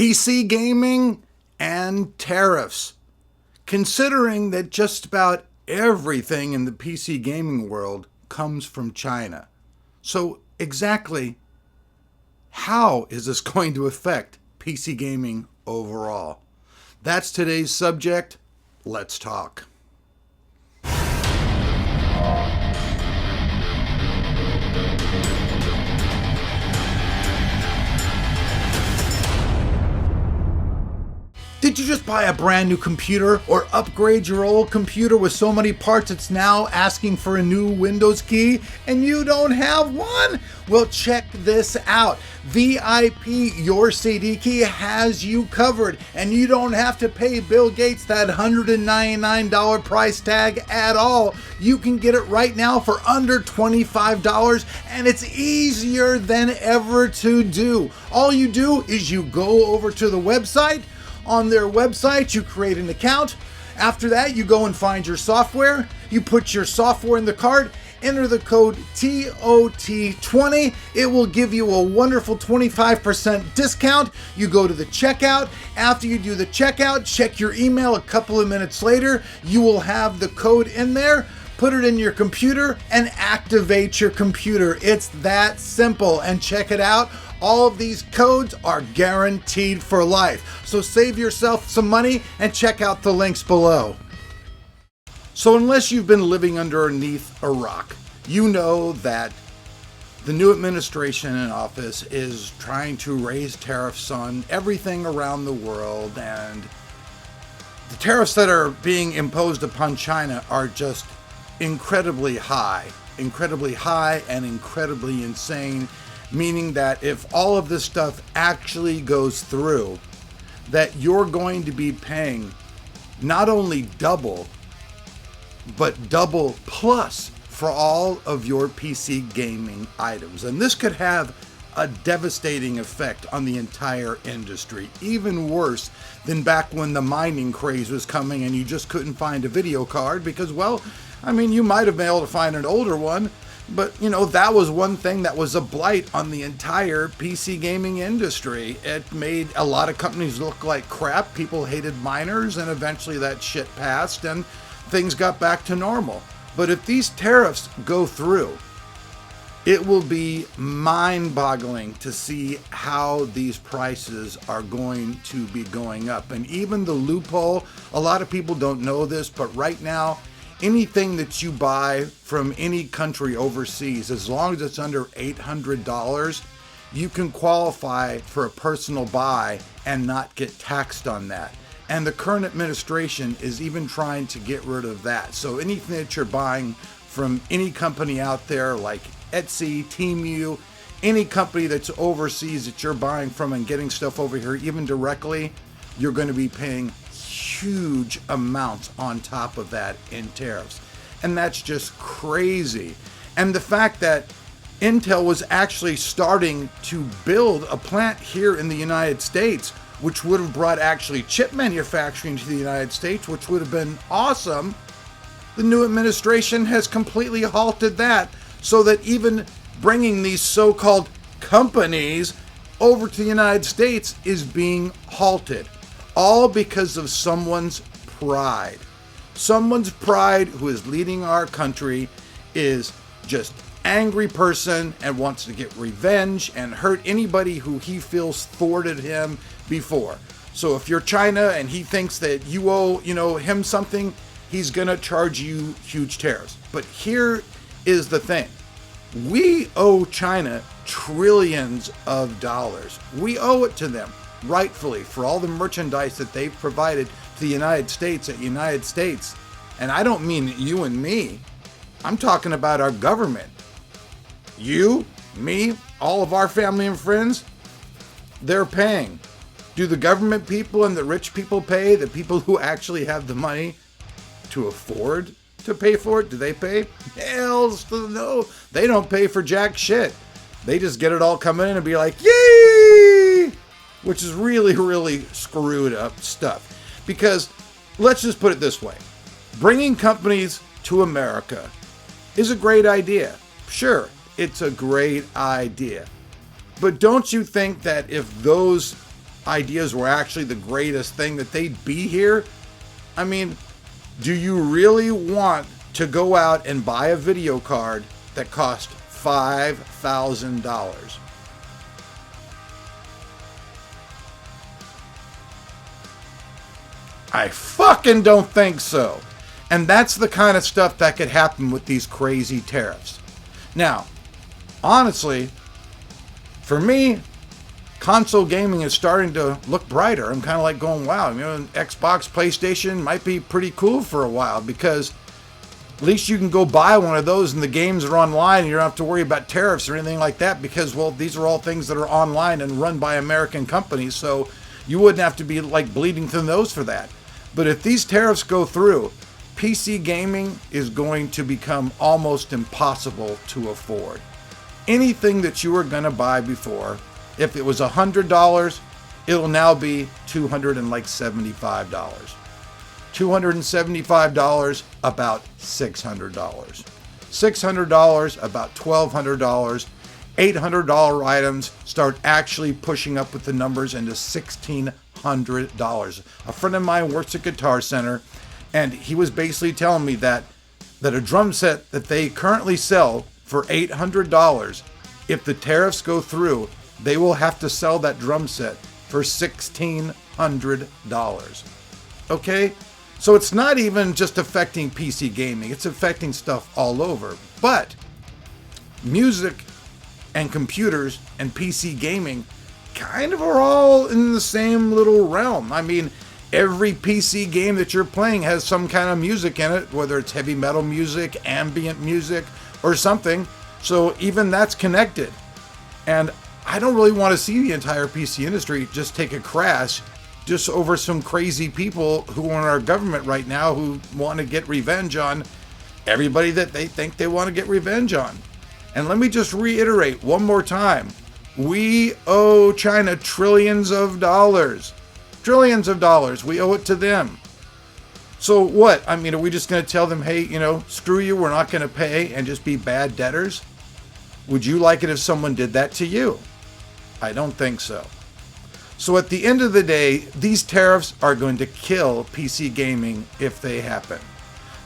PC gaming and tariffs. Considering that just about everything in the PC gaming world comes from China. So exactly how is this going to affect PC gaming overall? That's today's subject. Let's talk. Did you just buy a brand new computer or upgrade your old computer with so many parts it's now asking for a new Windows key and you don't have one? Well, check this out. VIP Your CD Key has you covered, and you don't have to pay Bill Gates that $199 price tag at all. You can get it right now for under $25, and it's easier than ever to do. All you do is you go over to the website. On their website, you create an account. After that, you go and find your software. You put your software in the cart, enter the code TOT20. It will give you a wonderful 25% discount. You go to the checkout. After you do the checkout, check your email a couple of minutes later. You will have the code in there. Put it in your computer and activate your computer. It's that simple. And check it out. All of these codes are guaranteed for life. So save yourself some money and check out the links below. So unless you've been living underneath a rock, you know that the new administration in office is trying to raise tariffs on everything around the world, and the tariffs that are being imposed upon China are just incredibly high and incredibly insane. Meaning that if all of this stuff actually goes through, that you're going to be paying not only double, but double plus for all of your PC gaming items. And this could have a devastating effect on the entire industry, even worse than back when the mining craze was coming and you just couldn't find a video card because, well, I mean, you might have been able to find an older one, but, you know, that was one thing that was a blight on the entire PC gaming industry. It made a lot of companies look like crap. People hated miners, and eventually that shit passed and things got back to normal. But if these tariffs go through, it will be mind-boggling to see how these prices are going to be going up. And even the loophole, a lot of people don't know this, but right now, anything that you buy from any country overseas, as long as it's under $800, you can qualify for a personal buy and not get taxed on that. And the current administration is even trying to get rid of that. So anything that you're buying from any company out there like Etsy, Temu, any company that's overseas that you're buying from and getting stuff over here, even directly, you're going to be paying huge amounts on top of that in tariffs. And that's just crazy. And the fact that Intel was actually starting to build a plant here in the United States, which would have brought actually chip manufacturing to the United States, which would have been awesome. The new administration has completely halted that, so that even bringing these so-called companies over to the United States is being halted. All because of someone's pride. Someone's pride who is leading our country is just angry person and wants to get revenge and hurt anybody who he feels thwarted him before. So if you're China and he thinks that you owe, him something, he's gonna charge you huge tariffs. But here is the thing. We owe China trillions of dollars. We owe it to them, rightfully, for all the merchandise that they've provided to the United States at United States. And I don't mean you and me. I'm talking about our government. You, me, all of our family and friends, they're paying. Do the government people and the rich people pay? The people who actually have the money to afford to pay for it, do they pay? Hell no. They don't pay for jack shit. They just get it all coming in and be like, yay! Which is really, really screwed up stuff. Because let's just put it this way. Bringing companies to America is a great idea. Sure, it's a great idea. But don't you think that if those ideas were actually the greatest thing, that they'd be here. I mean, do you really want to go out and buy a video card that cost $5,000? I fucking don't think so. And that's the kind of stuff that could happen with these crazy tariffs. Now, honestly, for me, console gaming is starting to look brighter. I'm kind of like going, wow, Xbox, PlayStation might be pretty cool for a while, because at least you can go buy one of those and the games are online and you don't have to worry about tariffs or anything like that, because, well, these are all things that are online and run by American companies, so you wouldn't have to be like bleeding through the nose for that. But if these tariffs go through, PC gaming is going to become almost impossible to afford. Anything that you were going to buy before, if it was $100, it'll now be $275. $275, about $600. $600, about $1,200. $800 items start actually pushing up with the numbers into $1,600. A friend of mine works at Guitar Center, and he was basically telling me that a drum set that they currently sell for $800, if the tariffs go through, they will have to sell that drum set for $1,600. Okay? So it's not even just affecting PC gaming, it's affecting stuff all over. But music and computers and PC gaming kind of are all in the same little realm. I mean, every PC game that you're playing has some kind of music in it, whether it's heavy metal music, ambient music, or something. So even that's connected. And I don't really want to see the entire PC industry just take a crash just over some crazy people who are in our government right now who want to get revenge on everybody that they think they want to get revenge on. And let me just reiterate one more time. We owe China trillions of dollars. Trillions of dollars. We owe it to them. So what? I mean, are we just going to tell them, hey, screw you, we're not going to pay, and just be bad debtors? Would you like it if someone did that to you? I don't think so. So at the end of the day, these tariffs are going to kill PC gaming if they happen.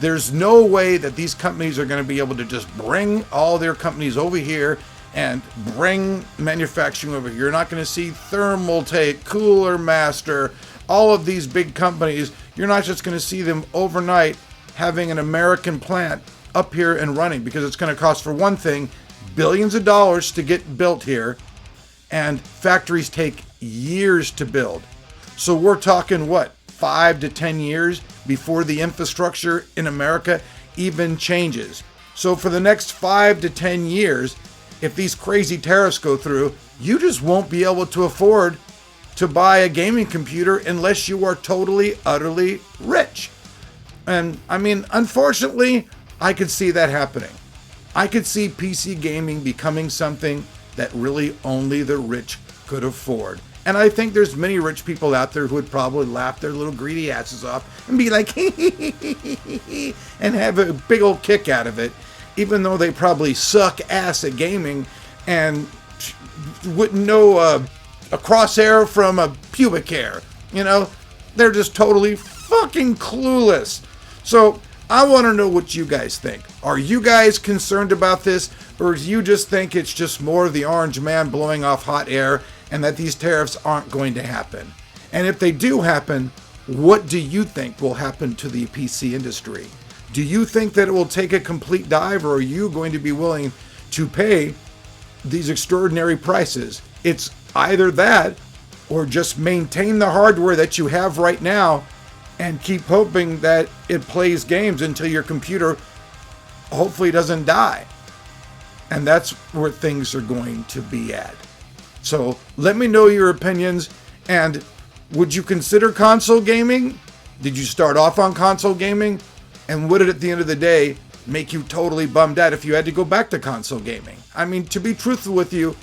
There's no way that these companies are going to be able to just bring all their companies over here and bring manufacturing over here. You're not going to see Thermaltake, Cooler Master, all of these big companies. You're not just going to see them overnight having an American plant up here and running, because it's going to cost, for one thing, billions of dollars to get built here, and factories take years to build. So we're talking, what, 5 to 10 years before the infrastructure in America even changes. So for the next 5 to 10 years, if these crazy tariffs go through, you just won't be able to afford to buy a gaming computer unless you are totally, utterly rich. And I mean, unfortunately, I could see that happening. I could see PC gaming becoming something that really only the rich could afford. And I think there's many rich people out there who would probably laugh their little greedy asses off and be like, and have a big old kick out of it, even though they probably suck ass at gaming and wouldn't know a crosshair from a pubic hair. They're just totally fucking clueless. So I want to know what you guys think. Are you guys concerned about this, or do you just think it's just more of the orange man blowing off hot air and that these tariffs aren't going to happen? And if they do happen, what do you think will happen to the PC industry? Do you think that it will take a complete dive, or are you going to be willing to pay these extraordinary prices? It's either that, or just maintain the hardware that you have right now and keep hoping that it plays games until your computer hopefully doesn't die. And that's where things are going to be at. So let me know your opinions. And would you consider console gaming? Did you start off on console gaming? And would it, at the end of the day, make you totally bummed out if you had to go back to console gaming? I mean, to be truthful with you,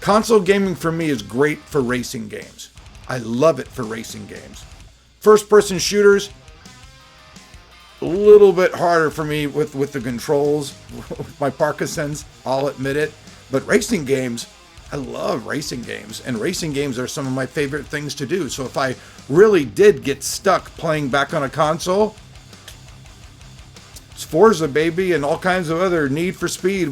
console gaming for me is great for racing games. I love it for racing games. First-person shooters, a little bit harder for me with the controls, with my Parkinson's, I'll admit it. But racing games, I love racing games, and racing games are some of my favorite things to do. So if I really did get stuck playing back on a console, it's Forza, baby, and all kinds of other Need for Speed,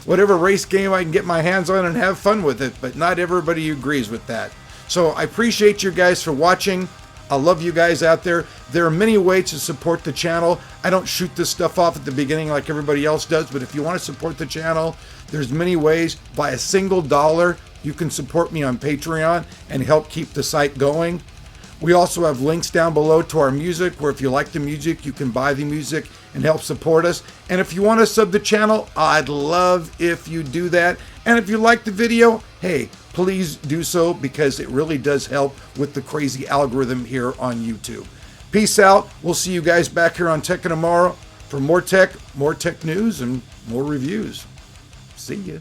whatever race game I can get my hands on and have fun with it. But not everybody agrees with that. So I appreciate you guys for watching. I love you guys out there. There are many ways to support the channel. I don't shoot this stuff off at the beginning like everybody else does, but if you want to support the channel, there's many ways. By a single dollar, you can support me on Patreon and help keep the site going. We also have links down below to our music, where if you like the music, you can buy the music and help support us. And if you want to sub the channel, I'd love if you do that. And if you like the video, hey, please do so, because it really does help with the crazy algorithm here on YouTube. Peace out. We'll see you guys back here on Tech tomorrow for more tech news, and more reviews. See ya.